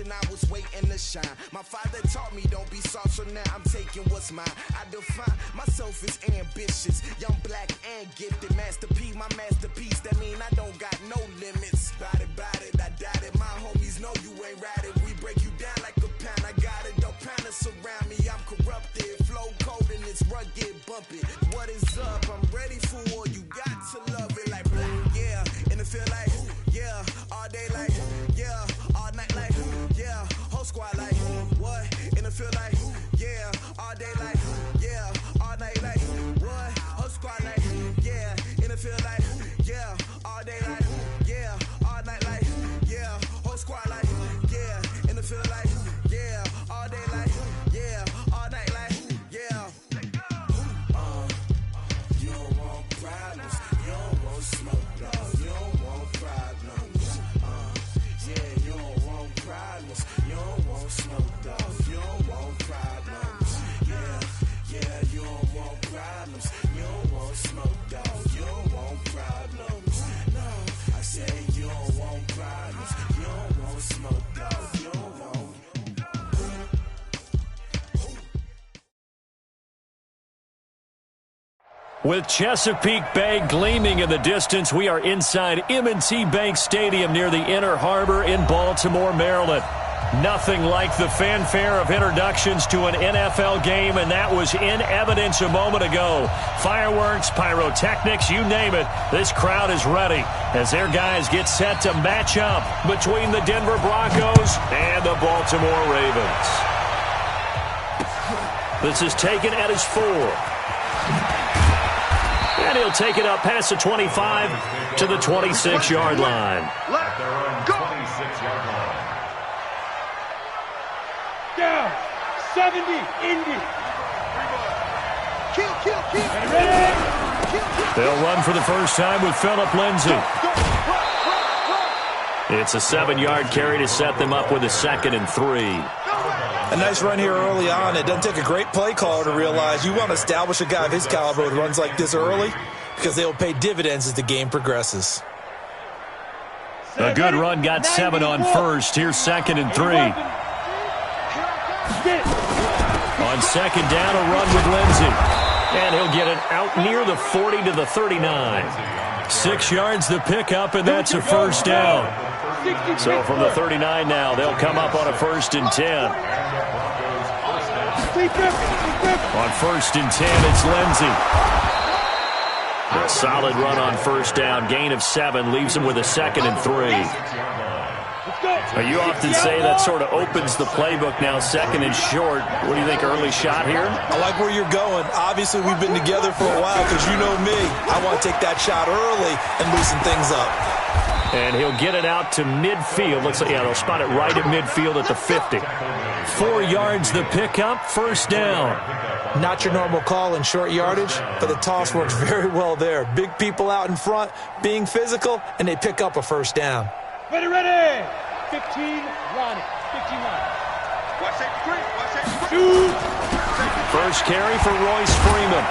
I was waiting to shine. My father taught me don't be soft, so now I'm taking what's mine. I define myself as ambitious, young, black, and gifted. Master P, my masterpiece, that mean I don't got no limits. Bout it, I doubt it. My homies know you ain't ride it. We break you down like a pound. I got it, don't pound us around me. I'm corrupted, flow cold and it's rugged, bump it. What is up? I'm ready for war. You got to love it like black, yeah. And it feel like, yeah. All day like, yeah. All night like, yeah. Whole squad like, what? And it feel like, yeah. All day like, yeah. All night like, what? Whole squad like, yeah. And it feel like, yeah. All day like, yeah. All night like, yeah. Whole squad like, yeah. And it feel like, yeah. All day like, yeah. All night like, yeah. You don't want problems. You don't want smoke, dog. You don't want problems. Yeah, you don't want problems. You don't want smoke, dog. You don't want problems. Yeah, you don't want problems. You don't want smoke, dog. You don't want problems. No, I say you don't want problems. You don't want smoke, dog. You don't want. With Chesapeake Bay gleaming in the distance, we are inside M&T Bank Stadium near the Inner Harbor in Baltimore, Maryland. Nothing like the fanfare of introductions to an NFL game, and that was in evidence a moment ago. Fireworks, pyrotechnics, you name it. This crowd is ready as their guys get set to match up between the Denver Broncos and the Baltimore Ravens. This is taken at his 4. And he'll take it up past the 25 to the 26-yard line. Let's go. 26-yard line. Down. 70. Indy. Kill. They'll run for the first time with Phillip Lindsay. It's a 7-yard carry to set them up with a 2nd and 3. A nice run here early on. It doesn't take a great play caller to realize you want to establish a guy of his caliber with runs like this early because they will pay dividends as the game progresses. A good run got 7 on first. Here's 2nd and 3. On 2nd down, a run with Lindsay. And he'll get it out near the 40 to the 39. 6 yards the pickup, and that's a first down. So from the 39 now, they'll come up on a 1st and 10. On 1st and 10, it's Lindsay. A solid run on 1st down. Gain of 7 leaves him with a 2nd and 3. You often say that sort of opens the playbook now, 2nd and short. What do you think, early shot here? I like where you're going. Obviously, we've been together for a while because you know me. I want to take that shot early and loosen things up. And he'll get it out to midfield. Looks like, yeah, they'll spot it right at midfield at the 50. 4 yards the pickup, 1st down. Not your normal call in short yardage, but the toss works very well there. Big people out in front, being physical, and they pick up a 1st down. Ready. 15, Ronnie. 15, Ronnie. Watch that. Shoot. First carry for Royce Freeman.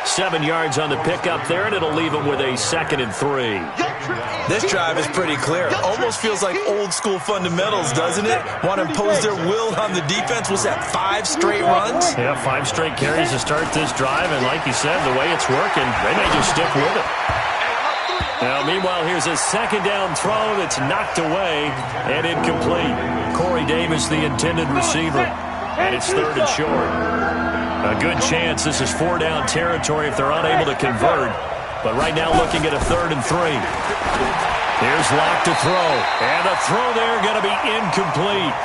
7 yards on the pickup there, and it'll leave him with a 2nd and 3. This drive is pretty clear. Almost feels like old school fundamentals, doesn't it? Want to impose their will on the defense. Was that 5 straight runs? Yeah, 5 straight carries to start this drive, and like you said, the way it's working, they may just stick with it. Now, meanwhile, here's a 2nd down throw that's knocked away and incomplete. Corey Davis, the intended receiver, and it's 3rd and short. A good chance this is 4-down territory if they're unable to convert. But right now looking at a 3rd and 3. Here's Locke to throw. And a throw there going to be incomplete.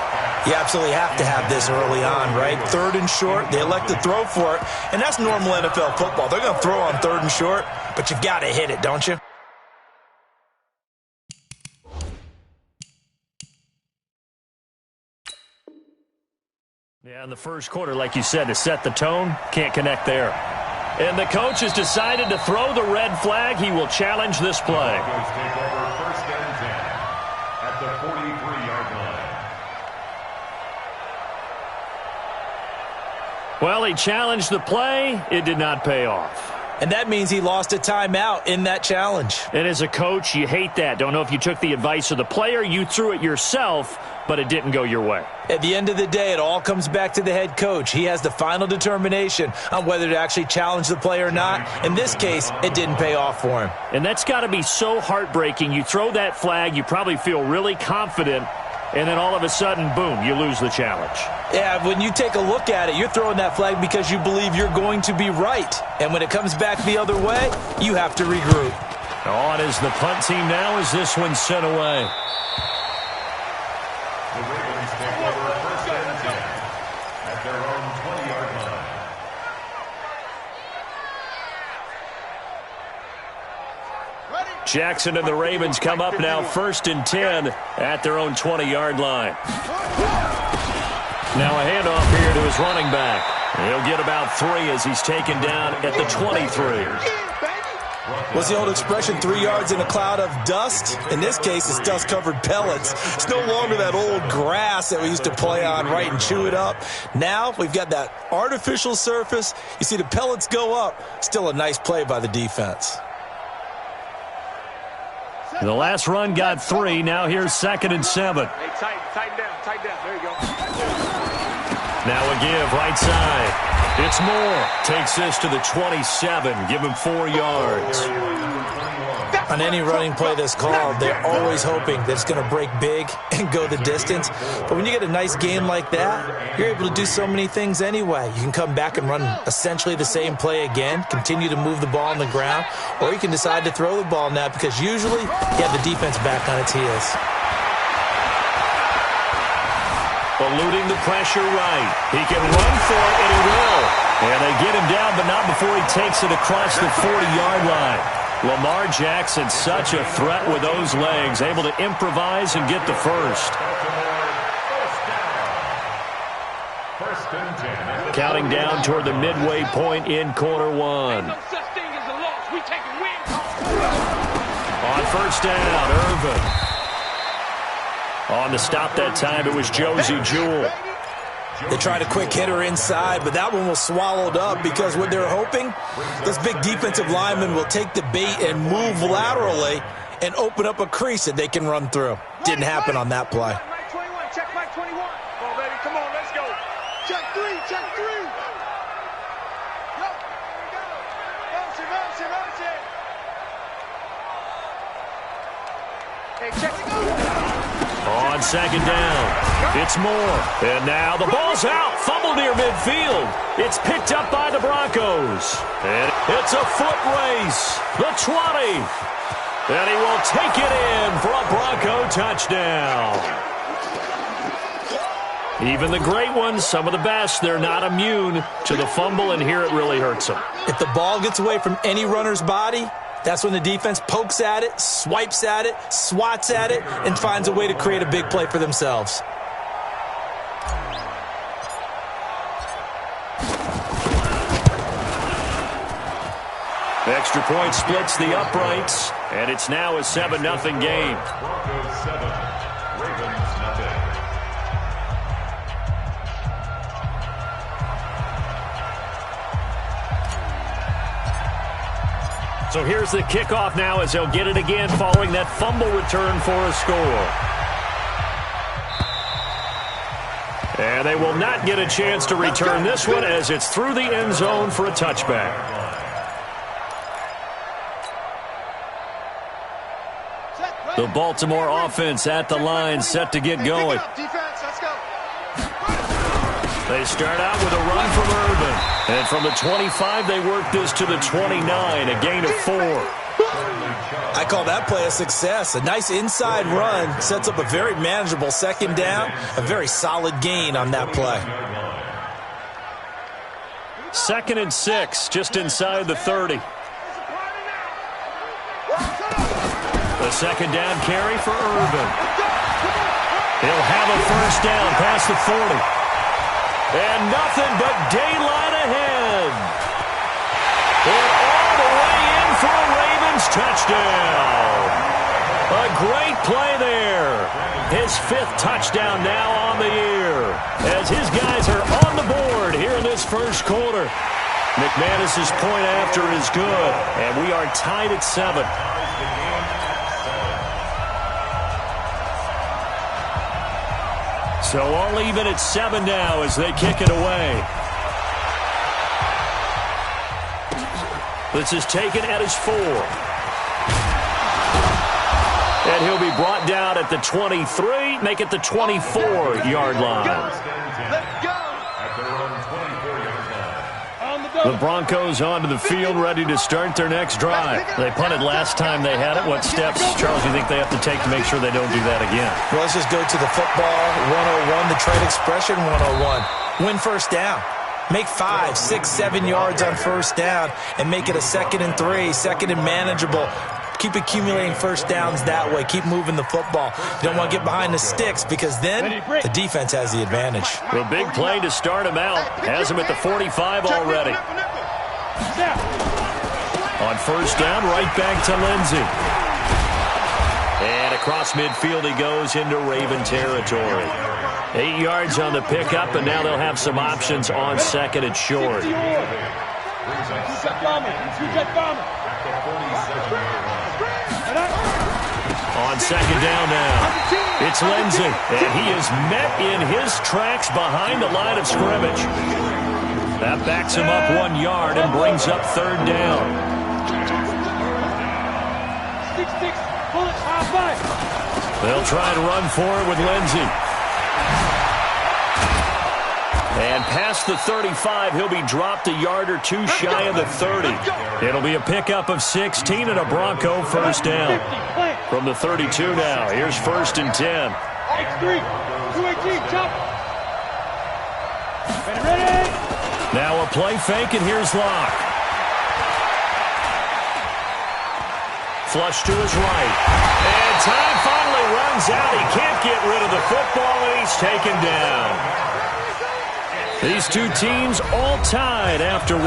You absolutely have to have this early on, right? 3rd and short, they elect to throw for it. And that's normal NFL football. They're going to throw on 3rd and short, but you got to hit it, don't you? Yeah, in the first quarter, like you said, to set the tone, can't connect there. And the coach has decided to throw the red flag. He will challenge this play. Take over 1st and 10 at the 43-yard line. Well, he challenged the play. It did not pay off. and that means he lost a timeout in that challenge. And as a coach, you hate that. Don't know if you took the advice of the player, you threw it yourself, but it didn't go your way. At the end of the day, it all comes back to the head coach. He has the final determination on whether to actually challenge the play or not. In this case, it didn't pay off for him. And that's got to be so heartbreaking. You throw that flag, you probably feel really confident, and then all of a sudden, boom, you lose the challenge. Yeah, when you take a look at it, you're throwing that flag because you believe you're going to be right. And when it comes back the other way, you have to regroup. On is the punt team now as this one's sent away. The Ravens take over first and 10 at their own 20-yard line. Jackson and the Ravens come up now first and 10 at their own 20-yard line. Now a handoff here to his running back. He'll get about 3 as he's taken down at the 23. What's the old expression, 3 yards in a cloud of dust? In this case, it's dust-covered pellets. It's no longer that old grass that we used to play on, right, and chew it up. Now we've got that artificial surface. You see the pellets go up. Still a nice play by the defense. The last run got 3. Now here's 2nd and 7. Hey, tighten down. There you go. Now a give right side. It's Moore. Takes this to the 27. Give him 4 yards. On any running play that's called, they're always hoping that it's going to break big and go the distance. But when you get a nice game like that, you're able to do so many things anyway. You can come back and run essentially the same play again, continue to move the ball on the ground, or you can decide to throw the ball now because usually you have the defense back on its heels. Eluding the pressure right. He can run for it, and he will. And they get him down, but not before he takes it across the 40-yard line. Lamar Jackson, such a threat with those legs, able to improvise and get the first. First and 10. Counting down toward the midway point in quarter 1. No such thing as a loss. We take a win. On first down, Irvin. On the stop that time, it was Josie Jewell. They tried a quick hitter inside, but that one was swallowed up because what they're hoping, this big defensive lineman will take the bait and move laterally and open up a crease that they can run through. Didn't happen on that play. Mike 21, check Mike 21. Come on, baby, come on, let's go. Check 3. Yo, bounce it. Hey, check it out. On second down, it's Moore. And now the ball's out. Fumble near midfield. It's picked up by the Broncos. And it's a foot race. The 20. And he will take it in for a Bronco touchdown. Even the great ones, some of the best, they're not immune to the fumble, and here it really hurts them. If the ball gets away from any runner's body, that's when the defense pokes at it, swipes at it, swats at it, and finds a way to create a big play for themselves. The extra point splits the uprights, and it's now a 7-0 game. Broncos 7, Ravens nothing. So here's the kickoff now as they'll get it again following that fumble return for a score. And they will not get a chance to return this one as it's through the end zone for a touchback. The Baltimore offense at the line set to get going. They start out with a run from Urban. And from the 25, they work this to the 29, a gain of 4. I call that play a success. A nice inside run sets up a very manageable second down, a very solid gain on that play. 2nd and 6, just inside the 30. The second down carry for Urban. He'll have a first down past the 40. And nothing but daylight ahead. And all the way in for a Ravens touchdown. A great play there. His 5th touchdown now on the year as his guys are on the board here in this first quarter. McManus's point after is good, and we are tied at 7. So all even at 7 now as they kick it away. This is taken at his 4. And he'll be brought down at the 23, make it the 24-yard line. The Broncos onto the field, ready to start their next drive. They punted last time they had it. What steps, Charles, do you think they have to take to make sure they don't do that again? Well, let's just go to the football 101, the trade expression 101. Win first down. Make 5, 6, 7 yards on first down and make it a 2nd and 3, 2nd and manageable. Keep accumulating first downs that way. Keep moving the football. You don't want to get behind the sticks because then the defense has the advantage. A big play to start him out. Has him at the 45 already. On first down, right back to Lindsey. And across midfield he goes into Raven territory. 8 yards on the pickup, and now they'll have some options on 2nd and short. On 2nd down now, it's Lindsey, and he is met in his tracks behind the line of scrimmage. That backs him up 1 yard and brings up 3rd down. They'll try and run for it with Lindsey. And past the 35, he'll be dropped a yard or 2 shy of the 30. It'll be a pickup of 16 and a Bronco first down. From the 32 now, here's 1st and 10. Now a play fake, and here's Locke. Flush to his right. And time finally runs out. He can't get rid of the football, and he's taken down. These two teams all tied after 1.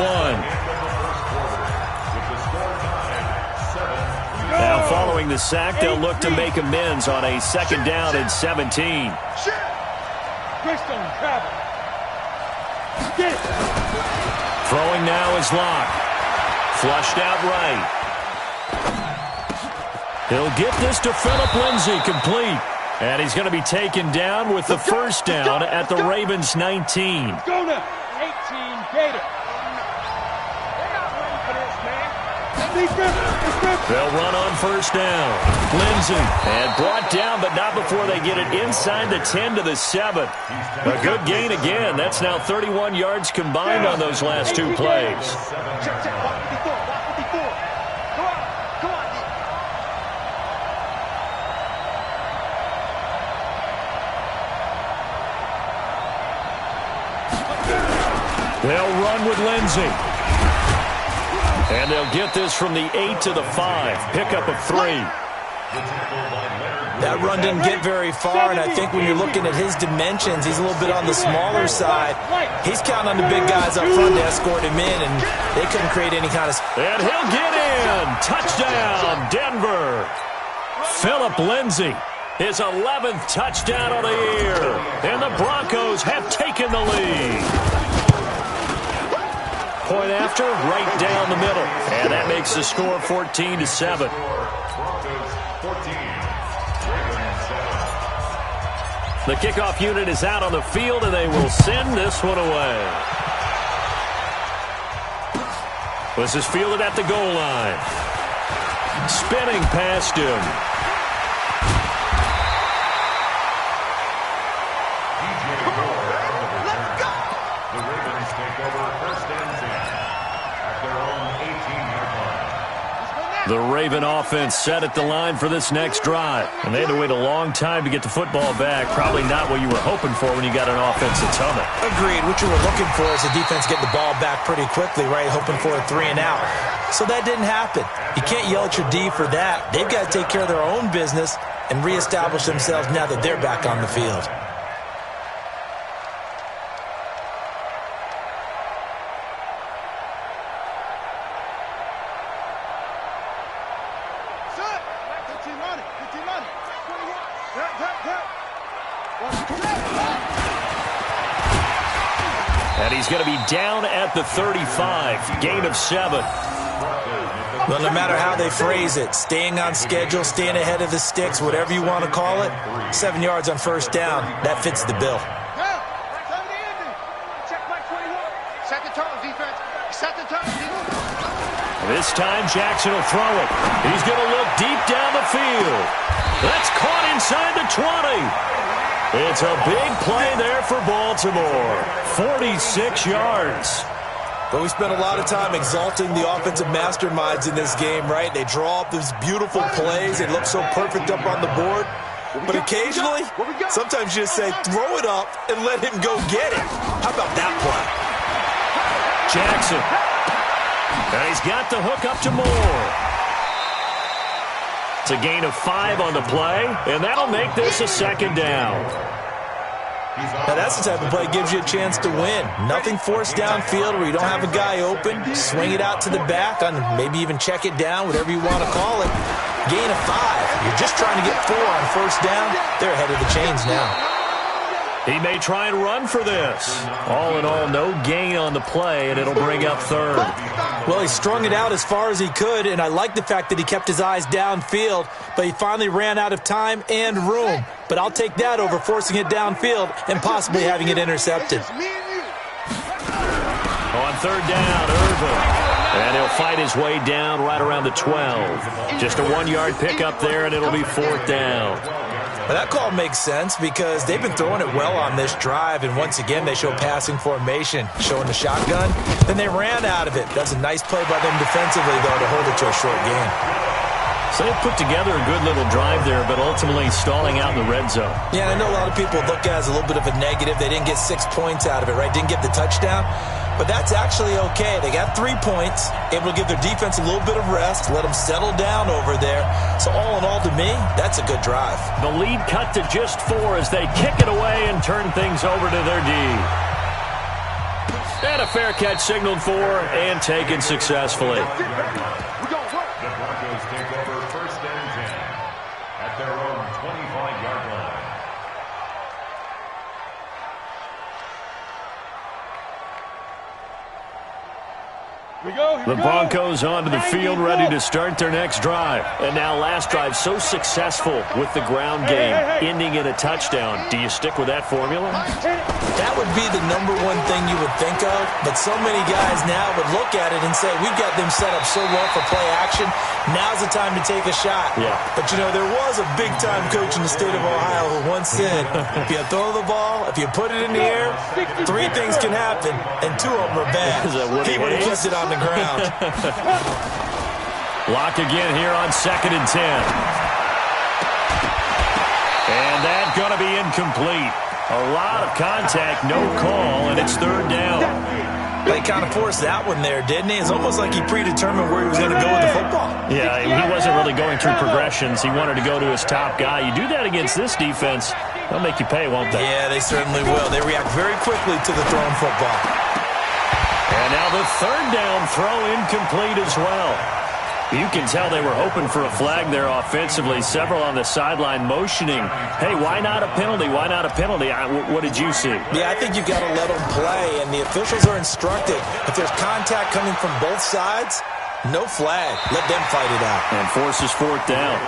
Now following the sack, they'll look to make amends on a 2nd down and 17. Throwing now is Locke. Flushed out right. He'll get this to Phillip Lindsay, complete. And he's going to be taken down with the first down at the Ravens' 19. Go now, 18 Gator. They'll run on first down. Lindsey, and brought down, but not before they get it inside the 10 to the 7. A good gain again. That's now 31 yards combined on those last 2 plays. They'll run with Lindsey. And they'll get this from the 8 to the 5. Pickup of 3. That run didn't get very far, and I think when you're looking at his dimensions, he's a little bit on the smaller side. He's counting on the big guys up front to escort him in, and they couldn't create any kind of... And he'll get in. Touchdown, Denver. Phillip Lindsay, his 11th touchdown of the year. And the Broncos have taken the lead. Point after, right down the middle. And that makes the score 14-7. The kickoff unit is out on the field, and they will send this one away. This is fielded at the goal line. Spinning past him. The Raven offense set at the line for this next drive. And they had to wait a long time to get the football back. Probably not what you were hoping for when you got an offense that's humming. Agreed. What you were looking for is the defense getting the ball back pretty quickly, right? Hoping for a 3 and out. So that didn't happen. You can't yell at your D for that. They've got to take care of their own business and reestablish themselves now that they're back on the field. And he's going to be down at the 35. Gain of 7. Well, no matter how they phrase it, staying on schedule, staying ahead of the sticks, whatever you want to call it, 7 yards on first down, that fits the bill. This time Jackson will throw it. He's going to look deep down the field. That's caught inside the 20. It's a big play there for Baltimore. 46 yards. But we spent a lot of time exalting the offensive masterminds in this game, right? They draw up these beautiful plays. They look so perfect up on the board. But occasionally, sometimes you just say, throw it up and let him go get it. How about that play? Jackson. And he's got the hook up to Moore. It's a gain of 5 on the play, and that'll make this a second down. Now that's the type of play that gives you a chance to win. Nothing forced downfield where you don't have a guy open. Swing it out to the back, on maybe even check it down, whatever you want to call it. Gain of 5. You're just trying to get 4 on first down. They're ahead of the chains now. He may try and run for this. All in all, no gain on the play, and it'll bring up 3rd. Well, he strung it out as far as he could, and I like the fact that he kept his eyes downfield, but he finally ran out of time and room. But I'll take that over forcing it downfield and possibly having it intercepted. On 3rd down, Irvin. And he'll fight his way down right around the 12. Just a 1-yard pickup there, and it'll be 4th down. Well, that call makes sense because they've been throwing it well on this drive, and once again they show passing formation, showing the shotgun. Then they ran out of it. That's a nice play by them defensively, though, to hold it to a short gain. So they put together a good little drive there, but ultimately stalling out in the red zone. Yeah, I know a lot of people look at it as a little bit of a negative. They didn't get 6 points out of it, right? Didn't get the touchdown. But that's actually okay. They got 3 points, able to give their defense a little bit of rest, let them settle down over there. So all in all, to me, that's a good drive. The lead cut to just 4 as they kick it away and turn things over to their D. And a fair catch signaled for and taken successfully. The Broncos take over 1st and 10 at their own 25-yard line. The Broncos onto the field, ready to start their next drive. And now last drive so successful with the ground game, ending in a touchdown. Do you stick with that formula? That would be the #1 thing you would think of, but so many guys now would look at it and say, we've got them set up so well for play action, now's the time to take a shot. Yeah. But, you know, there was a big-time coach in the state of Ohio who once said, if you throw the ball, if you put it in the air, 3 things can happen, and 2 of them are bad. He would have kept it on the ground. Lock again here on 2nd and 10. And that's going to be incomplete. A lot of contact, no call, and it's 3rd down. They kind of forced that one there, didn't he? It's almost like he predetermined where he was going to go with the football. Yeah, he wasn't really going through progressions. He wanted to go to his top guy. You do that against this defense, they'll make you pay, won't they? Yeah, they certainly will. They react very quickly to the thrown football. And now the 3rd down throw incomplete as well. You can tell they were hoping for a flag there offensively. Several on the sideline motioning, hey, why not a penalty? Why not a penalty? What did you see? Yeah, I think you've got to let them play, and the officials are instructed. If there's contact coming from both sides, no flag. Let them fight it out. And forces 4th down.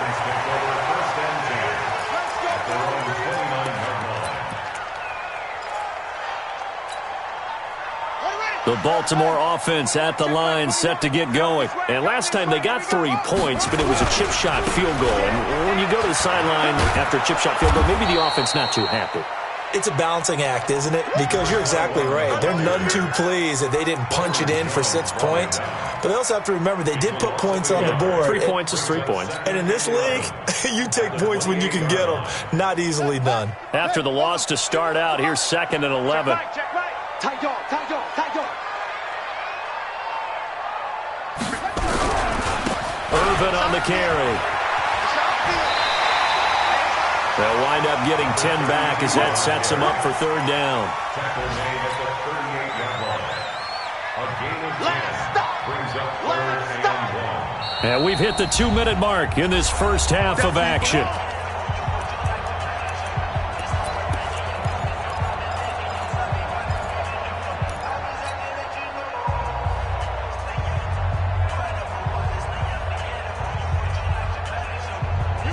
The Baltimore offense at the line, set to get going. And last time they got 3 points, but it was a chip shot field goal. And when you go to the sideline after a chip shot field goal, maybe the offense not too happy. It's a balancing act, isn't it? Because you're exactly right. They're none too pleased that they didn't punch it in for 6 points. But they also have to remember they did put points on the board. 3 points is 3 points. And in this league, you take points when you can get them. Not easily done. After the loss to start out, here's 2nd and 11. Tight dog. Irvin on the carry. They'll wind up getting 10 back as that sets them up for 3rd down. Tackle made at the 38-yard line. A gain of 10 brings up 3rd and 1. And we've hit the 2-minute mark in this first half of action.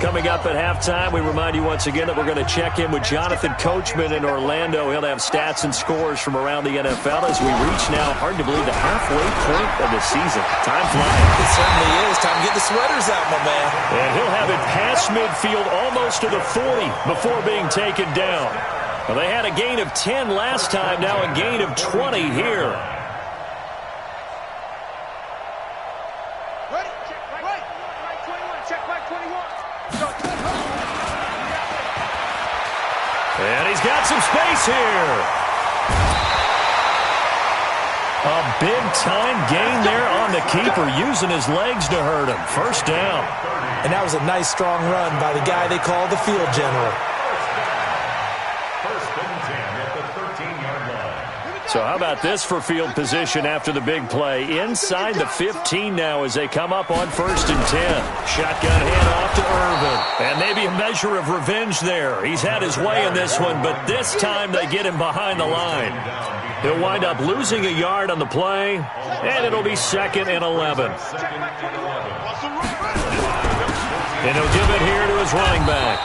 coming up at halftime. We remind you once again that we're going to check in with Jonathan Coachman in Orlando. He'll have stats and scores from around the NFL as we reach now, hard to believe, the halfway point of the season. Time flying. It certainly is. Time to get the sweaters out, my man. And he'll have it past midfield almost to the 40 before being taken down. Well, they had a gain of 10 last time, now a gain of 20 here. And he's got some space here. A big-time gain there on the keeper, using his legs to hurt him. First down. And that was a nice, strong run by the guy they call the field general. First and 10 at the 13-yard line. So how about this for field position after the big play? Inside the 15 now as they come up on first and 10. Shotgun handoff to Irvin. And maybe a measure of revenge there. He's had his way in this one, but this time they get him behind the line. He'll wind up losing a yard on the play, and it'll be 2nd and 11. And he'll give it here to his running back.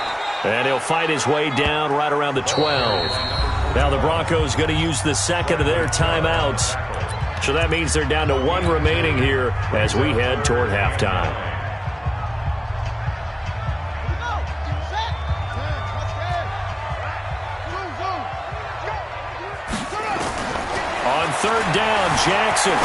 And he'll fight his way down right around the 12. Now the Broncos going to use the second of their timeouts. So that means they're down to 1 remaining here as we head toward halftime. On third down, Jackson.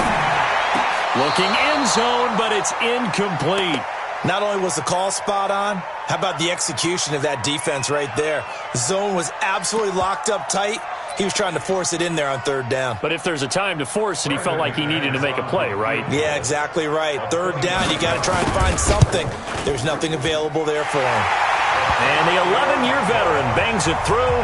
Looking end zone, but it's incomplete. Not only was the call spot on, how about the execution of that defense right there? The zone was absolutely locked up tight. He was trying to force it in there on third down. But if there's a time to force it, he felt like he needed to make a play, right? Yeah, exactly right. Third down, you got to try and find something. There's nothing available there for him. And the 11-year veteran bangs it through.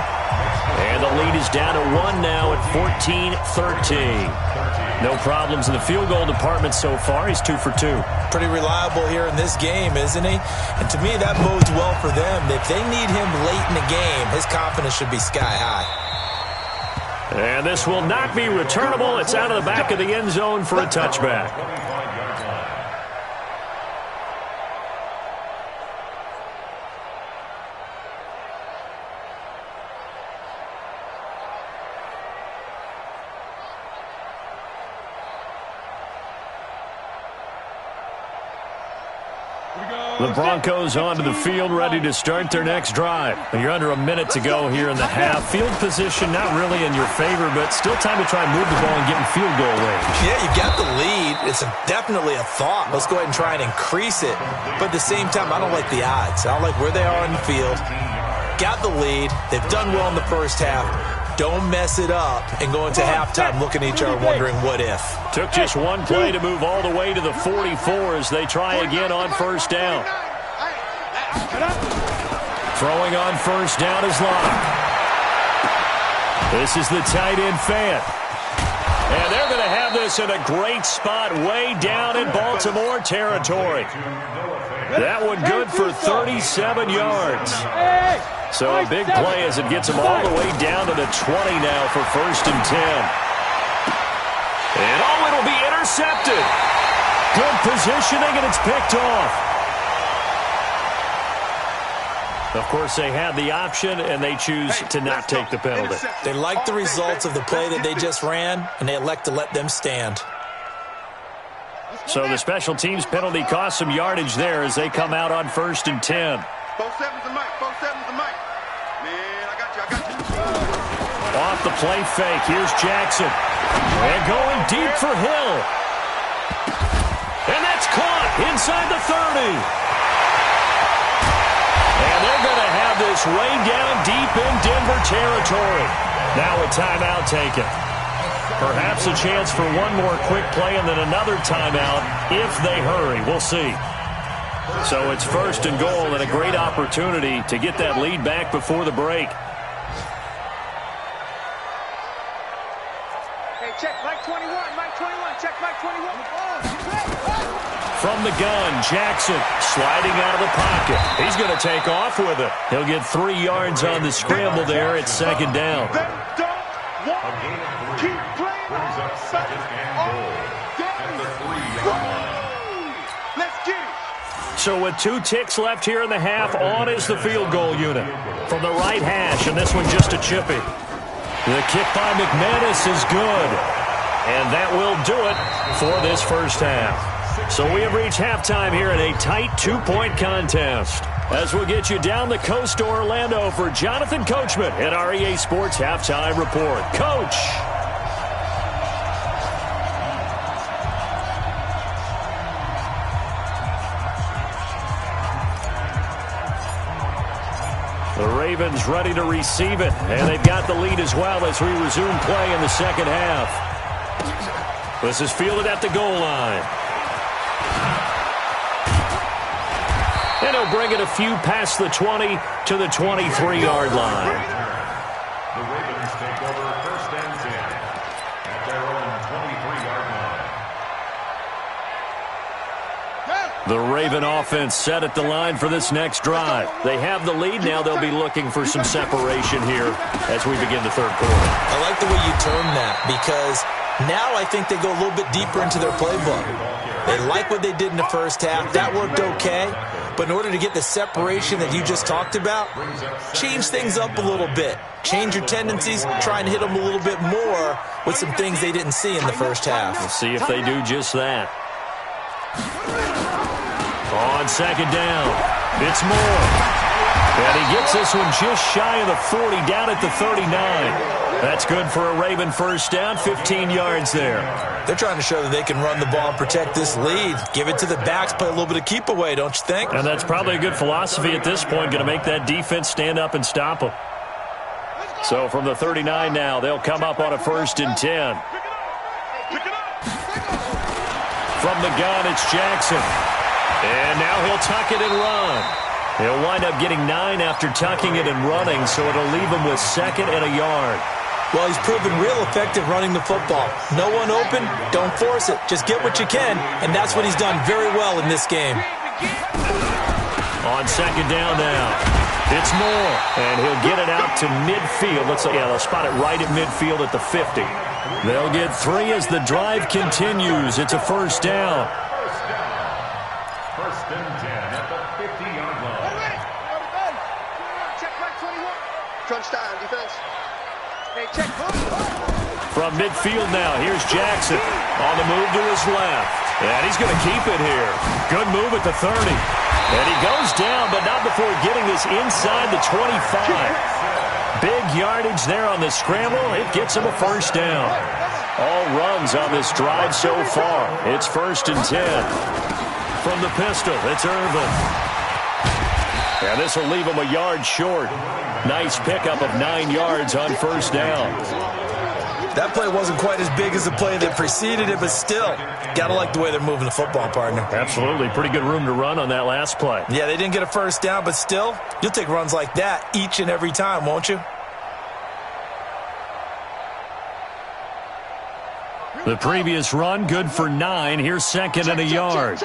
And the lead is down to 1 now at 14-13. No problems in the field goal department so far. He's 2 for 2. Pretty reliable here in this game, isn't he? And to me, that bodes well for them. If they need him late in the game, his confidence should be sky high. And this will not be returnable. It's out of the back of the end zone for a touchback. The Broncos onto the field, ready to start their next drive. You're under a minute to go here in the half. Field position not really in your favor, but still time to try and move the ball and get in field goal range. Yeah, you got the lead. It's definitely a thought. Let's go ahead and try and increase it. But at the same time, I don't like the odds. I don't like where they are in the field. Got the lead. They've done well in the first half. Don't mess it up and go into halftime looking at each other wondering what if. Took just one play to move all the way to the 44 as they try again on first down. Throwing on first down is Locke. This is the tight end Fant. And they're going to have this in a great spot way down in Baltimore territory. That one good for 37 yards. So a big play as it gets them all the way down to the 20 now for first and 10. And it'll be intercepted. Good positioning, and it's picked off. Of course, they had the option, and they choose to not take the penalty. They like the results of the play that they just ran, and they elect to let them stand. So the special teams penalty cost some yardage there as they come out on first and 10. 4-7's the mic. 4-7's the mic. Man, I got you. Off the play fake. Here's Jackson. And going deep for Hill. And that's caught inside the 30. And they're going to have this way down deep in Denver territory. Now a timeout taken. Perhaps a chance for one more quick play and then another timeout if they hurry. We'll see. So it's first and goal and a great opportunity to get that lead back before the break. Hey, check Mike 21. Mike 21. Check Mike 21. From the gun, Jackson sliding out of the pocket. He's going to take off with it. He'll get 3 yards on the scramble there at second down. They don't want to keep playing Brings up second and goal at the 3-yard line. Let's get it. So with 2 ticks left here in the half, on is the field goal unit. From the right hash, and this one just a chippy. The kick by McManus is good. And that will do it for this first half. So we have reached halftime here in a tight 2-point contest. As we'll get you down the coast to Orlando for Jonathan Coachman at our EA Sports Halftime Report. Coach! The Ravens ready to receive it, and they've got the lead as well as we resume play in the second half. This is fielded at the goal line. And he'll bring it a few past the 20 to the 23-yard line. The Ravens take over first and 10 at their own 23-yard line. The Raven offense set at the line for this next drive. They have the lead. Now they'll be looking for some separation here as we begin the third quarter. I like the way you term that, because now I think they go a little bit deeper into their playbook. They like what they did in the first half. That worked okay. But in order to get the separation that you just talked about, change things up a little bit. Change your tendencies, try and hit them a little bit more with some things they didn't see in the first half. We'll see if they do just that. On second down, it's Moore. And he gets this one just shy of the 40, down at the 39. That's good for a Raven first down, 15 yards there. They're trying to show that they can run the ball and protect this lead. Give it to the backs, play a little bit of keep away, don't you think? And that's probably a good philosophy at this point, going to make that defense stand up and stop them. So from the 39 now, they'll come up on a 1st and 10. From the gun, it's Jackson. And now he'll tuck it and run. He'll wind up getting 9 after tucking it and running, so it'll leave him with 2nd and a yard. Well, he's proven real effective running the football. No one open, don't force it. Just get what you can, and that's what he's done very well in this game. On second down now, it's Moore, and he'll get it out to midfield. They'll spot it right at midfield at the 50. They'll get 3 as the drive continues. It's a first down. First and 10 at the 50-yard line. Check back 21. Crunch time, defense. Hey, check. From midfield now, here's Jackson on the move to his left. And he's going to keep it here. Good move at the 30. And he goes down, but not before getting this inside the 25. Big yardage there on the scramble. It gets him a first down. All runs on this drive so far. It's 1st and 10. From the pistol, it's Irvin. And this will leave him a yard short. Nice pickup of 9 yards on first down. That play wasn't quite as big as the play that preceded it, but still, gotta like the way they're moving the football, partner. Absolutely. Pretty good room to run on that last play. Yeah, they didn't get a first down, but still, you'll take runs like that each and every time, won't you? The previous run, good for 9. Here's 2nd and a yard.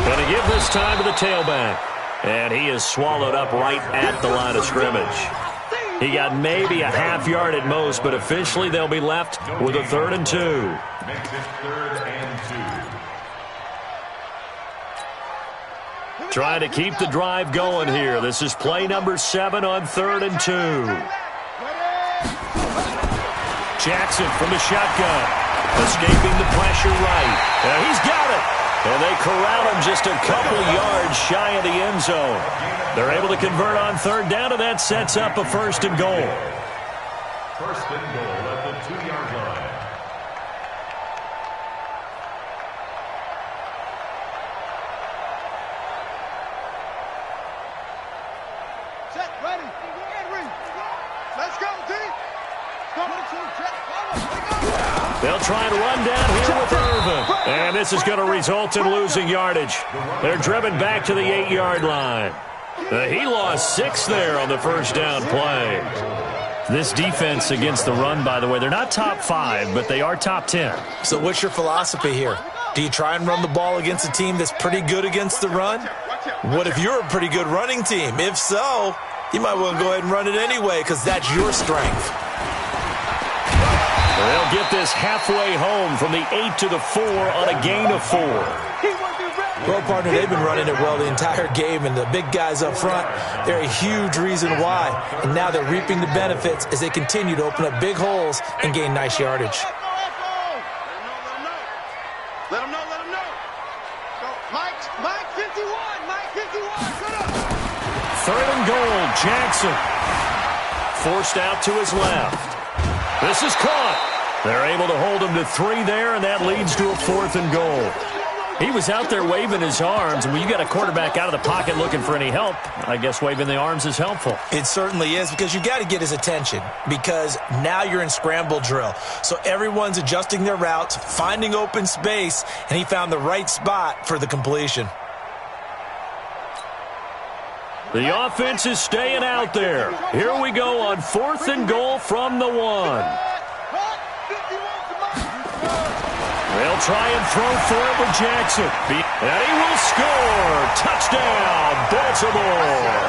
Going to give this time to the tailback. And he is swallowed up right at the line of scrimmage. He got maybe a half yard at most, but officially they'll be left with a 3rd and 2. Makes it 3rd and 2. Trying to keep the drive going here. This is play number 7 on 3rd and 2. Jackson from the shotgun. Escaping the pressure right. And he's got it. And they corral him just a couple yards shy of the end zone. They're able to convert on 3rd down, and that sets up a 1st and goal. 1st and goal at the 2-yard line. Set, ready, and read. Let's go, team. They'll try and run down here with Irvin. And this is going to result in losing yardage. They're driven back to the 8-yard line. He lost 6 there on the first down play. This defense against the run, by the way, they're not top 5, but they are top 10. So what's your philosophy here? Do you try and run the ball against a team that's pretty good against the run? What if you're a pretty good running team? If so, you might well go ahead and run it anyway because that's your strength. They'll get this halfway home from the 8 to the 4 on a gain of 4. Well, partner, they've been running it well the entire game, and the big guys up front, they're a huge reason why. And now they're reaping the benefits as they continue to open up big holes and gain nice yardage. Let him know. Go. Mike 51, good up. 3rd and goal, Jackson. Forced out to his left. This is caught. They're able to hold him to 3 there, and that leads to a 4th and goal. He was out there waving his arms, and when you got a quarterback out of the pocket looking for any help, I guess waving the arms is helpful. It certainly is, because you got to get his attention, because now you're in scramble drill. So everyone's adjusting their routes, finding open space, and he found the right spot for the completion. The offense is staying out there. Here we go on 4th and goal from the 1. They'll try and throw for it with Jackson. And he will score. Touchdown, Baltimore.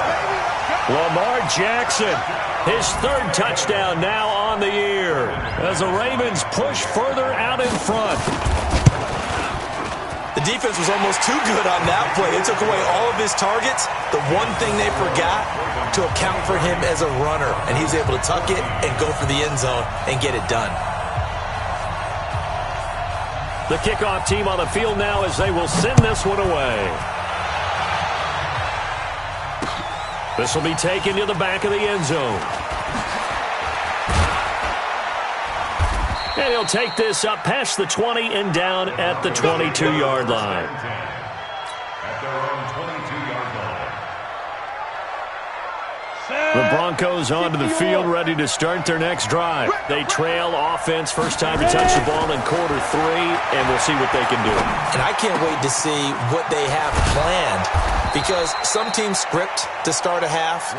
Lamar Jackson, his 3rd touchdown now on the year as the Ravens push further out in front. The defense was almost too good on that play. They took away all of his targets. The one thing they forgot, to account for him as a runner. And he was able to tuck it and go for the end zone and get it done. The kickoff team on the field now as they will send this one away. This will be taken to the back of the end zone. And he'll take this up past the 20 and down at the 22-yard line. At their own 22-yard line. The Broncos onto the field, ready to start their next drive. They trail offense, first time to touch the ball in quarter 3, and we'll see what they can do. And I can't wait to see what they have planned, because some teams script to start a half.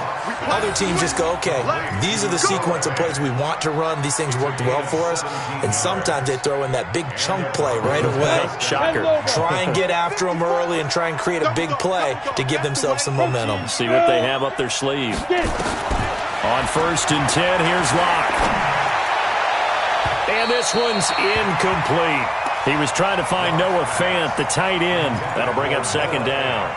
Other teams just go, okay, these are the sequence of plays we want to run. These things worked well for us. And sometimes they throw in that big chunk play right away. Shocker. Try and get after them early and try and create a big play to give themselves some momentum. See what they have up their sleeve. On 1st and 10, here's Locke. And this one's incomplete. He was trying to find Noah Fant, the tight end. That'll bring up 2nd down.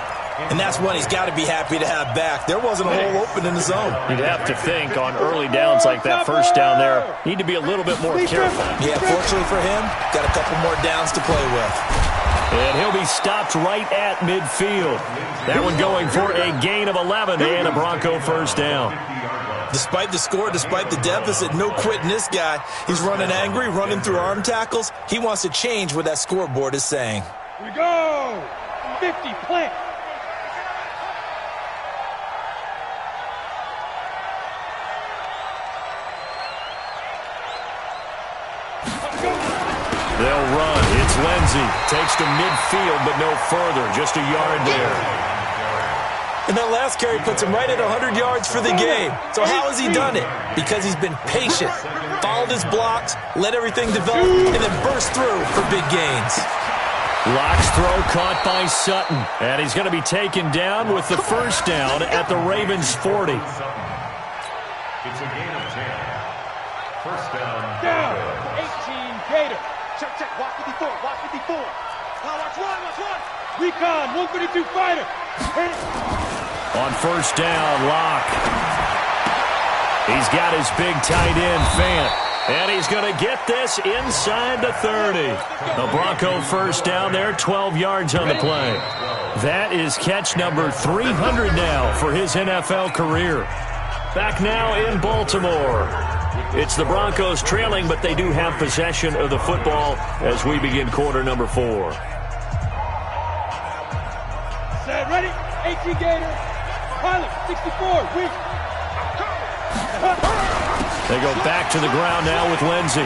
And that's one he's got to be happy to have back. There wasn't a hole open in the zone. You'd have to think on early downs like that, first down there, need to be a little bit more careful. Yeah, fortunately for him, got a couple more downs to play with. And he'll be stopped right at midfield. That one going for a gain of 11 and a Bronco first down. Despite the score, despite the deficit, no quitting this guy. He's running angry, running through arm tackles. He wants to change what that scoreboard is saying. Here we go. 50, plant. They'll run. It's Lindsey. Takes to midfield, but no further. Just a yard there. And that last carry puts him right at 100 yards for the game. So how has he done it? Because he's been patient, followed his blocks, let everything develop, and then burst through for big gains. Locke's throw caught by Sutton. And he's going to be taken down with the first down at the Ravens' 40. It's a gain of 10. First down. Down. 18, Gator. Check. Watch 54. Now watch one. Recon, 132 fighter. Hit it. On first down, Locke. He's got his big tight end, Fant. And he's going to get this inside the 30. The Bronco first down there, 12 yards on the play. That is catch number 300 now for his NFL career. Back now in Baltimore. It's the Broncos trailing, but they do have possession of the football as we begin quarter number 4. Set, ready? 18 Gator. Pilot, 64, weak. They go back to the ground now with Lindsey.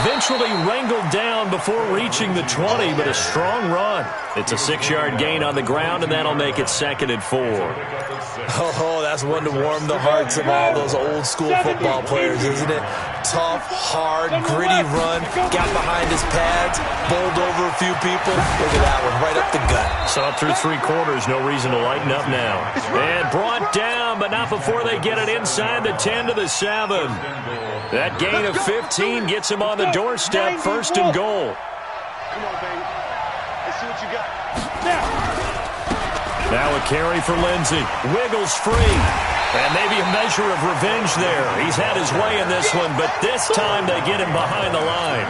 Eventually wrangled down before reaching the 20, but a strong run. It's a 6-yard gain on the ground, and that'll make it 2nd and 4. Oh, that's one to warm the hearts of all those old school football players, isn't it? tough, hard, gritty run. Got behind his pads, bowled over a few people. Look at that one, right up the gut. So up through 3 quarters, no reason to lighten up now. And brought down, but not before they get it inside the 10 to the 7. That gain of 15 gets him on the doorstep, 1st and goal. Come on, baby. Let's see what you got. Now a carry for Lindsey. Wiggles free. And maybe a measure of revenge there. He's had his way in this one, but this time they get him behind the line.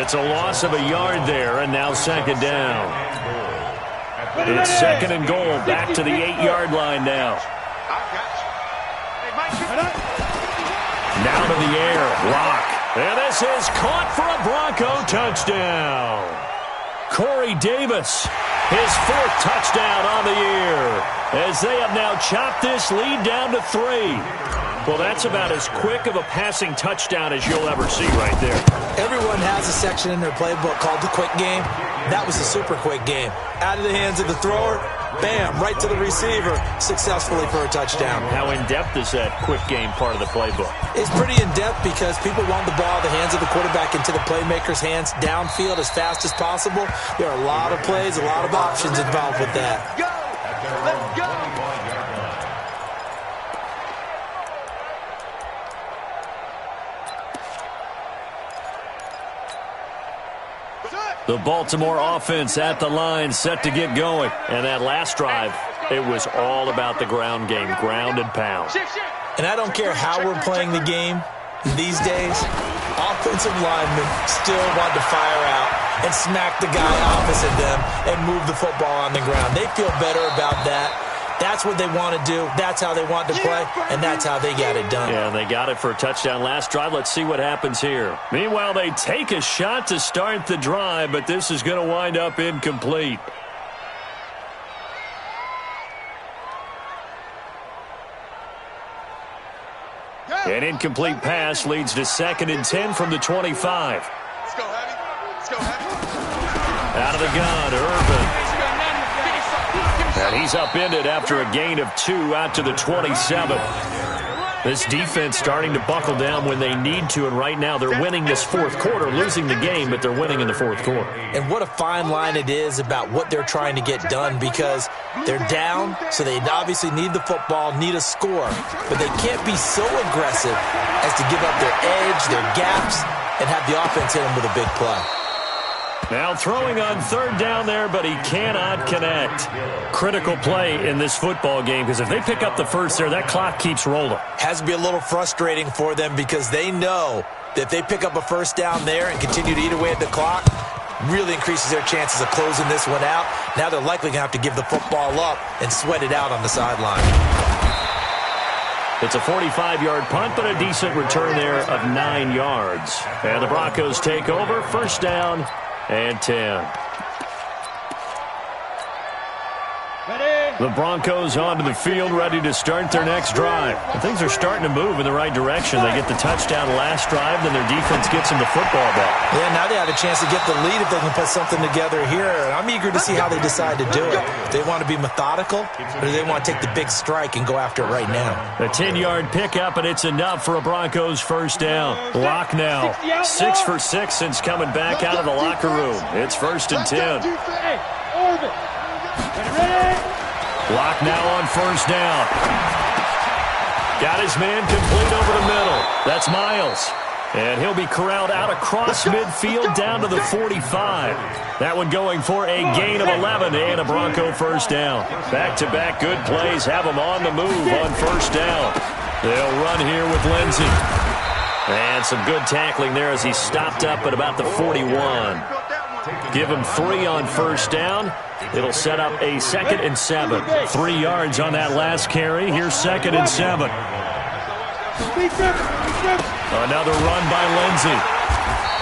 It's a loss of a yard there, and now 2nd down. It's 2nd and goal, back to the 8-yard line now. Now to the air, Locke. And this is caught for a Bronco touchdown. Corey Davis, his 4th touchdown on the year, as they have now chopped this lead down to 3. Well, that's about as quick of a passing touchdown as you'll ever see right there. Everyone has a section in their playbook called the quick game. That was the super quick game. Out of the hands of the thrower, bam, right to the receiver, successfully for a touchdown. How in-depth is that quick game part of the playbook? It's pretty in-depth because people want the ball, the hands of the quarterback, into the playmaker's hands, downfield as fast as possible. There are a lot of plays, a lot of options involved with that. Go! Let's go! The Baltimore offense at the line, set to get going. And that last drive, it was all about the ground game, ground and pound. And I don't care how we're playing the game these days, offensive linemen still want to fire out and smack the guy opposite them and move the football on the ground. They feel better about that. That's what they want to do. That's how they want to play, and that's how they got it done. Yeah, they got it for a touchdown last drive. Let's see what happens here. Meanwhile, they take a shot to start the drive, but this is going to wind up incomplete. An incomplete pass leads to 2nd and 10 from the 25. Let's go, Heavy. Let's go, Heavy. Out of the gun, Irvin. And he's upended after a gain of 2 out to the 27. This defense starting to buckle down when they need to, and right now they're winning this 4th quarter, losing the game, but they're winning in the 4th quarter. And what a fine line it is about what they're trying to get done, because they're down, so they obviously need the football, need a score, but they can't be so aggressive as to give up their edge, their gaps, and have the offense hit them with a big play. Now throwing on 3rd down there, but he cannot connect. Critical play in this football game, because if they pick up the 1st there, that clock keeps rolling. Has to be a little frustrating for them because they know that if they pick up a 1st down there and continue to eat away at the clock, really increases their chances of closing this one out. Now they're likely going to have to give the football up and sweat it out on the sideline. It's a 45-yard punt, but a decent return there of 9 yards. And the Broncos take over, 1st down and 10. The Broncos onto the field, ready to start their next drive. And things are starting to move in the right direction. They get the touchdown last drive, then their defense gets them the football back. Yeah, now they have a chance to get the lead if they can put something together here. And I'm eager to see how they decide to do it. Do they want to be methodical, or do they want to take the big strike and go after it right now? A 10-yard pickup, and it's enough for a Broncos 1st down. Locke now, 6 for 6 since coming back out of the locker room. It's 1st and 10. Hey, Orvin. Ready? Locke now on 1st down. Got his man complete over the middle. That's Miles. And he'll be corralled out across midfield down to the 45. That one going for a gain of 11 and a Bronco 1st down. Back-to-back good plays have them on the move on 1st down. They'll run here with Lindsey. And some good tackling there as he stopped up at about the 41. Give him 3 on 1st down. It'll set up a 2nd and 7. 3 yards on that last carry. Here's 2nd and 7. Another run by Lindsey.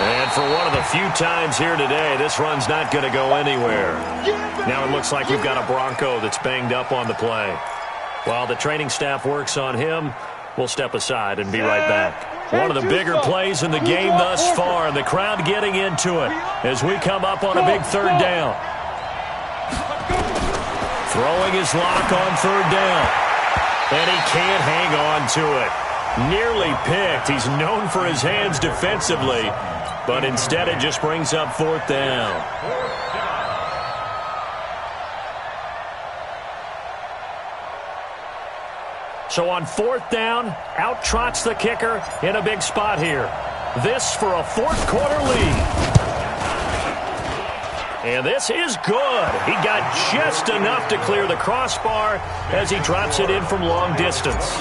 And for one of the few times here today, this run's not going to go anywhere. Now it looks like we've got a Bronco that's banged up on the play. While the training staff works on him, we'll step aside and be right back. One of the bigger plays in the game thus far, and the crowd getting into it as we come up on a big 3rd down. Throwing his Locke on 3rd down. And he can't hang on to it. Nearly picked. He's known for his hands defensively, but instead it just brings up 4th down. So on 4th down, out trots the kicker in a big spot here. This for a 4th quarter lead. And this is good. He got just enough to clear the crossbar as he drops it in from long distance.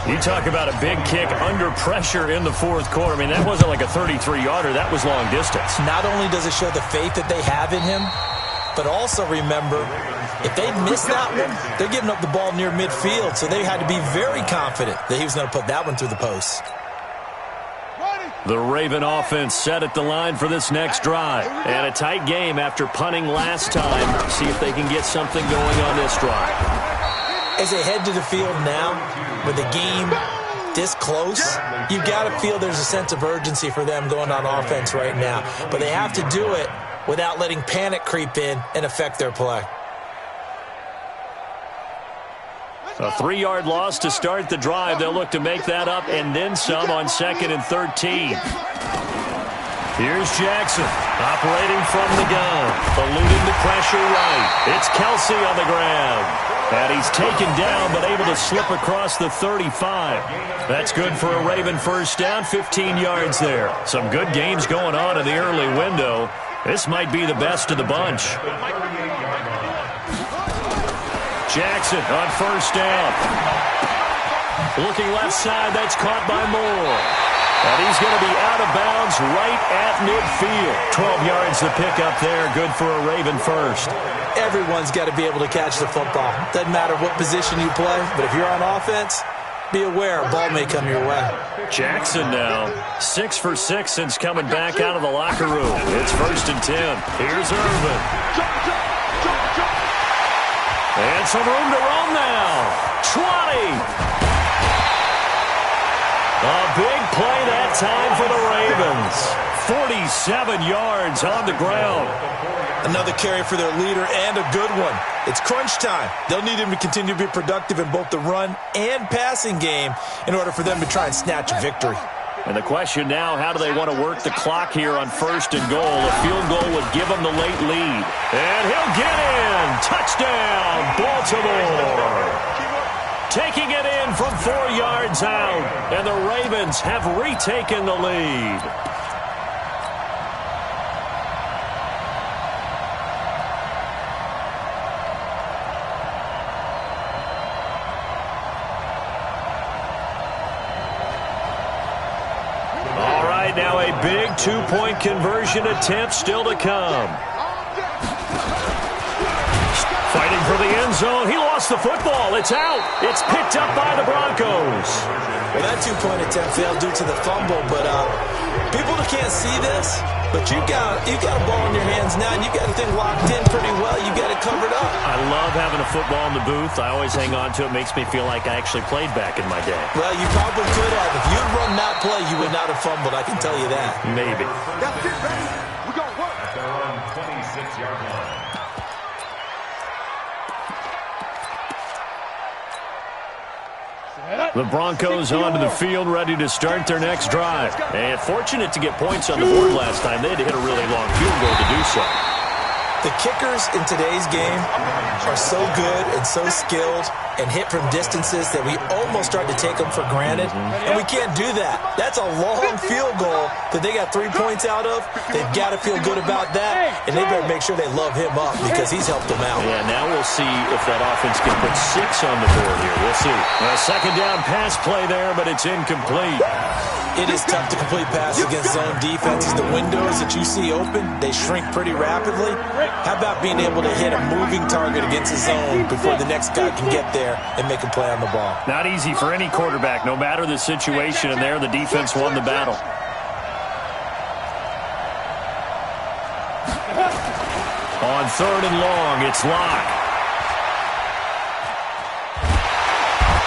You talk about a big kick under pressure in the 4th quarter. I mean, that wasn't like a 33-yarder. That was long distance. Not only does it show the faith that they have in him, but also remember, if they miss that one, they're giving up the ball near midfield, so they had to be very confident that he was going to put that one through the post. The Raven offense set at the line for this next drive. And a tight game after punting last time. See if they can get something going on this drive. As they head to the field now, with the game this close, you've got to feel there's a sense of urgency for them going on offense right now. But they have to do it without letting panic creep in and affect their play. A 3-yard loss to start the drive. They'll look to make that up and then some on 2nd and 13. Here's Jackson operating from the gun, eluding the pressure right. It's Kelsey on the ground. And he's taken down but able to slip across the 35. That's good for a Raven first down, 15 yards there. Some good games going on in the early window. This might be the best of the bunch. Jackson on first down. Looking left side, that's caught by Moore. And he's going to be out of bounds right at midfield. 12 yards to pick up there, good for a Raven first. Everyone's got to be able to catch the football. Doesn't matter what position you play, but if you're on offense, be aware a ball may come your way. Jackson now, 6 for 6 since coming back out of the locker room. It's 1st and 10. Here's Irvin. And some room to roam now. 20. A big play that time for the Ravens. 47 yards on the ground. Another carry for their leader and a good one. It's crunch time. They'll need him to continue to be productive in both the run and passing game in order for them to try and snatch a victory. And the question now, how do they want to work the clock here on 1st and goal? A field goal would give them the late lead. And he'll get in. Touchdown, Baltimore. Taking it in from 4 yards out. And the Ravens have retaken the lead. Now a big 2-point conversion attempt still to come. Fighting for the end zone. He lost the football. It's out. It's picked up by the Broncos. Well, that 2-point attempt failed due to the fumble, but people can't see this, but you got a ball in your hands now, and you got the thing locked in pretty well. You got it covered up. I love having a football in the booth. I always hang on to it. Makes me feel like I actually played back in my day. Well, you probably could have. If you'd run that play, you would not have fumbled. I can tell you that. Maybe. That's it, baby. We're going to work. At their own 26-yard line. The Broncos onto the field, ready to start their next drive. And fortunate to get points on the board last time. They had to hit a really long field goal to do so. The kickers in today's game are so good and so skilled and hit from distances that we almost start to take them for granted. And we can't do that. That's a long field goal that they got 3 points out of. They've got to feel good about that, and they better make sure they love him up because he's helped them out. Yeah, now we'll see if that offense can put 6 on the board here. We'll see. A second down pass play there, but it's incomplete. It is tough to complete passes against zone defenses. The windows that you see open, they shrink pretty rapidly. How about being able to hit a moving target against a zone before the next guy can get there and make a play on the ball? Not easy for any quarterback, no matter the situation, and there the defense won the battle. On 3rd and long, it's Locke.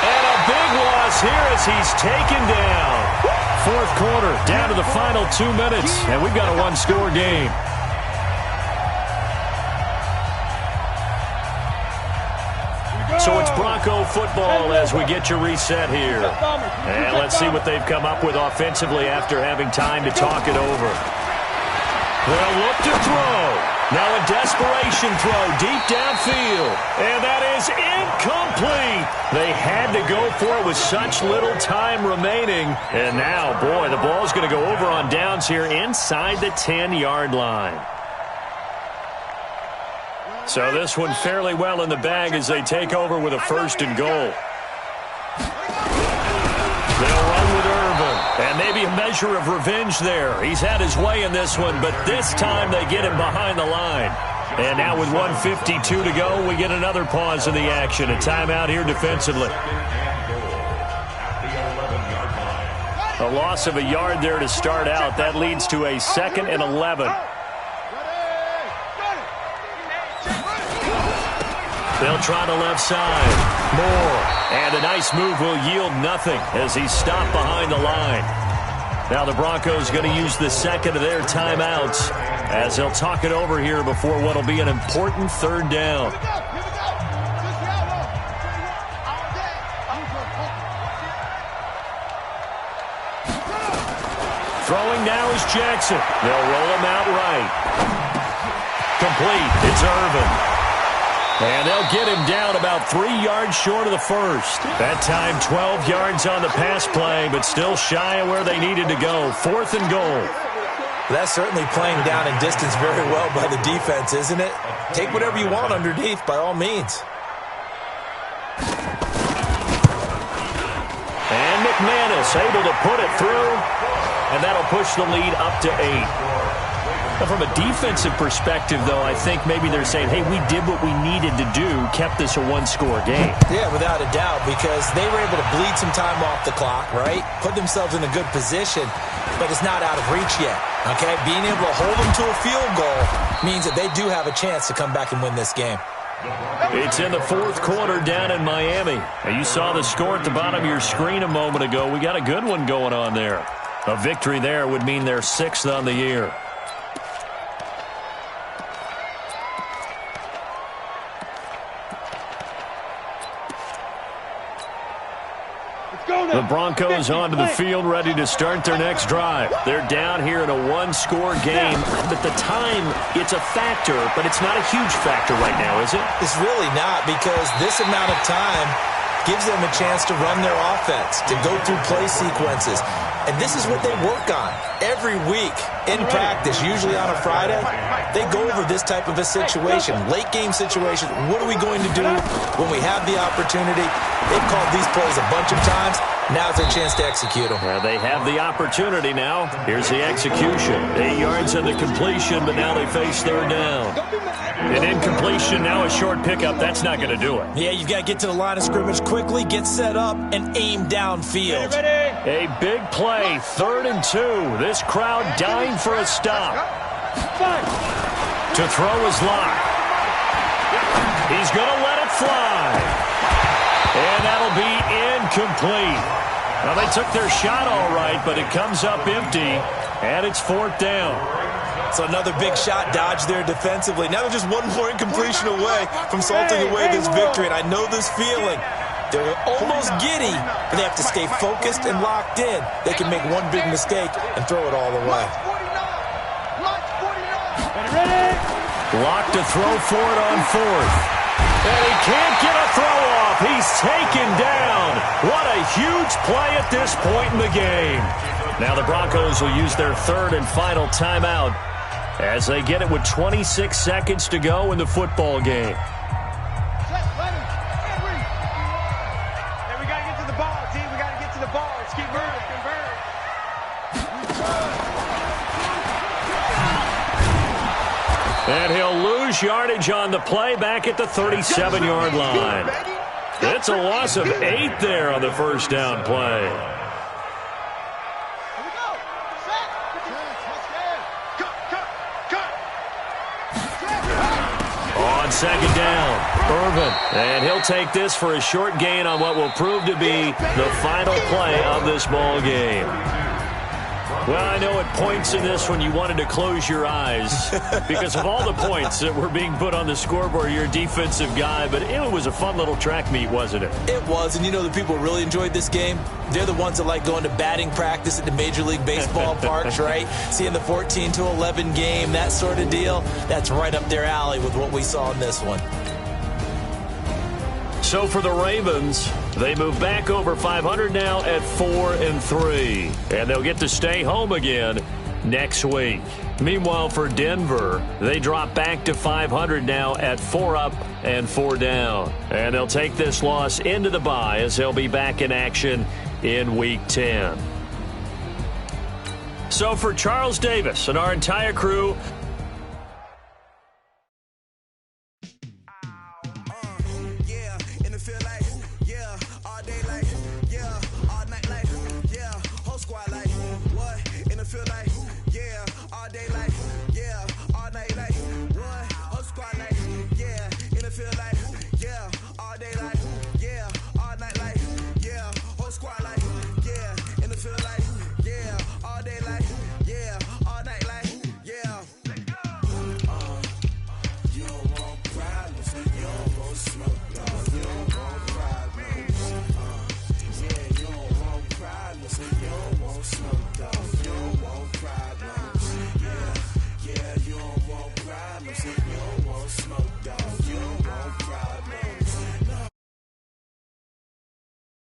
And a big loss here as he's taken down. 4th quarter, down to the final 2 minutes, and we've got a one-score game. So it's Broncos Bronco football as we get you reset here. And let's see what they've come up with offensively after having time to talk it over. They'll look to throw. Now a desperation throw deep downfield. And that is incomplete. They had to go for it with such little time remaining. And now, boy, the ball's going to go over on downs here inside the 10-yard line. So this one fairly well in the bag as they take over with a 1st and goal. They'll run with Irvin. And maybe a measure of revenge there. He's had his way in this one, but this time they get him behind the line. And now with 1:52 to go, we get another pause in the action. A timeout here defensively. A loss of a yard there to start out. That leads to a 2nd and 11. They'll try the left side. Moore. And a nice move will yield nothing as he's stopped behind the line. Now the Broncos going to use the 2nd of their timeouts as they'll talk it over here before what will be an important 3rd down. Throwing now is Jackson. They'll roll him out right. Complete. It's Irvin. And they'll get him down about 3 yards short of the 1st. That time 12 yards on the pass play, but still shy of where they needed to go. 4th and goal. That's certainly playing down in distance very well by the defense, isn't it? Take whatever you want underneath by all means. And McManus able to put it through, and that'll push the lead up to 8. Now, from a defensive perspective, though, I think maybe they're saying, hey, we did what we needed to do, kept this a 1-score game. Yeah, without a doubt, because they were able to bleed some time off the clock, right? Put themselves in a good position, but it's not out of reach yet, okay? Being able to hold them to a field goal means that they do have a chance to come back and win this game. It's in the 4th quarter down in Miami. Now, you saw the score at the bottom of your screen a moment ago. We got a good one going on there. A victory there would mean they're 6th on the year. The Broncos onto the field ready to start their next drive. They're down here in a 1-score game. But the time, it's a factor, but it's not a huge factor right now, is it? It's really not, because this amount of time gives them a chance to run their offense, to go through play sequences. And this is what they work on every week in practice, usually on a Friday. They go over this type of a situation, late game situation. What are we going to do when we have the opportunity? They've called these plays a bunch of times. Now's their chance to execute them. Well, they have the opportunity now. Here's the execution. 8 yards in the completion, but now they face 3rd down. An incompletion, now a short pickup. That's not going to do it. Yeah, you've got to get to the line of scrimmage quickly, get set up, and aim downfield. A big play, 3rd and 2. This crowd dying for a stop. To throw is Locke. He's going to let it fly. And that'll be incomplete. Well, they took their shot all right, but it comes up empty, and it's 4th down. So another big shot dodged there defensively. Now they're just one more incompletion away from salting away this victory, and I know this feeling. They're almost giddy, but they have to stay focused and locked in. They can make one big mistake and throw it all away. Lock to throw for it on 4th. And he can't get a throw off. He's taken down. What a huge play at this point in the game. Now the Broncos will use their 3rd and final timeout as they get it with 26 seconds to go in the football game. We got to get to the ball, team. We got to get to the ball. Let's keep moving. And he'll lose yardage on the play back at the 37-yard line. It's a loss of 8 there on the 1st down play. On 2nd down, Irvin. And he'll take this for a short gain on what will prove to be the final play of this ball game. Well, I know at points in this when you wanted to close your eyes because of all the points that were being put on the scoreboard. You're a defensive guy, but it was a fun little track meet, wasn't it? It was, and you know the people who really enjoyed this game? They're the ones that like going to batting practice at the Major League Baseball parks, right? Seeing the 14-11 game, that sort of deal. That's right up their alley with what we saw in this one. So for the Ravens, they move back over 500 now at 4-3, and they'll get to stay home again next week. Meanwhile, for Denver, they drop back to 500 now at 4 up and 4 down, and they'll take this loss into the bye as they'll be back in action in Week 10. So for Charles Davis and our entire crew,